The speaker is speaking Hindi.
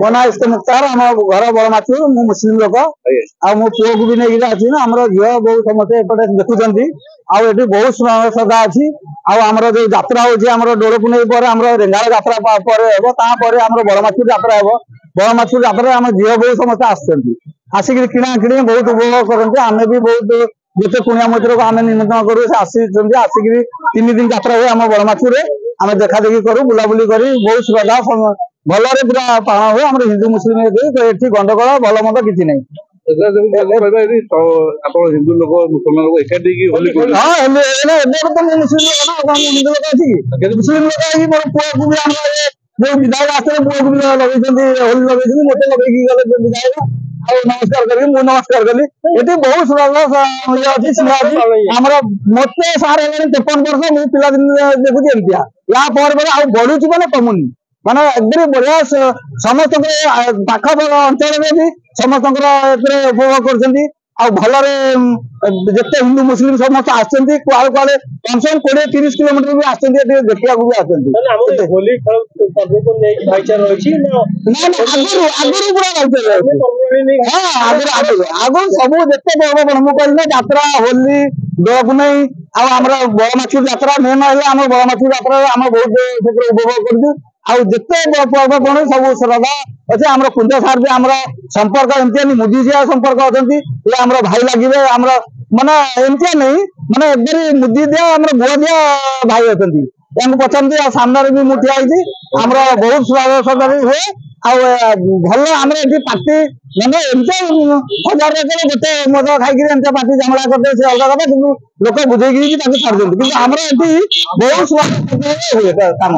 मो ना इष्ट मुख्तार आम घर बड़माचू मु मुस्लिम लोक आ मो पुओ को भी नहीं अच्छी ना आम झील बहु समस्त एपटे देखुं आठी बहुत श्रद्धा अच्छी आमर जो यात्रा हो डोल पुनई पर रेंगाल यात्रा पर हम बड़माचू यात्रा हे बड़माचू यात्रा आम झील बहु समस्त आसिक किणा किणी बहुत उपभोग करते आम भी बहुत जिते कुणिया मित्र को आम निमंत्रण करूँ आसिक 3 दिन यात्रा हुए आम बड़माचू आम देखा देखी करूँ बुलाबुली कर बहुत श्रद्धा भलरे पूरा पालन हुए आम हिंदू मुस्लिम ये गंडगोल भल मंद किसी ना हिंदू लोग मुसलमान लोग एकाठी हाँ तो मुस्लिम लोग हिंदू लोग अच्छी मुस्लिम लोग मोर पुओ को भी जो विधायक आसते पुओ को भी लगे होली लगे मत लगे गले विधायक नमस्कार करी मु नमस्कार कली ये बहुत श्रद्धा आम मत सारे 53 वर्ष मुझे पिला दिन देखुची एमतिया या बढ़ू मैंने कमुनी माने एकदम बढ़िया समस्त पाख अंचल में भी समस्त उपभोग कर भलरे जिते हिंदू मुस्लिम समस्त आसुआले कम से कम 20-30 किलोमीटर भी आसते देखा भी आसते होली भाईचारा आगु सब जिते पर्व प्रमुख यात्रा होली डोल पुनई आम बड़माचू यात्रा मेन है आम बड़माचू यात्रा आम बहुत उपभोग कर जिते पर्वपण सब श्रद्धा अच्छे आम कुंज सार भी आम संपर्क एमती मुदी जी संपर्क अच्छा आम भाई लगे आम माने एमती नहीं माने एकदम मुदी दिया आम गुआ दिया भाई अच्छा पचारती सामने भी मुझे ठिया आम बहुत श्रद्धा हुए भल आम पार्टी माने एमती 1000 गोटे मद खाई पार्टी झगड़ा करते से अलग कथा कि लोक बुझे छाड़ दिखते आम बहुत श्रद्धा हुए काम।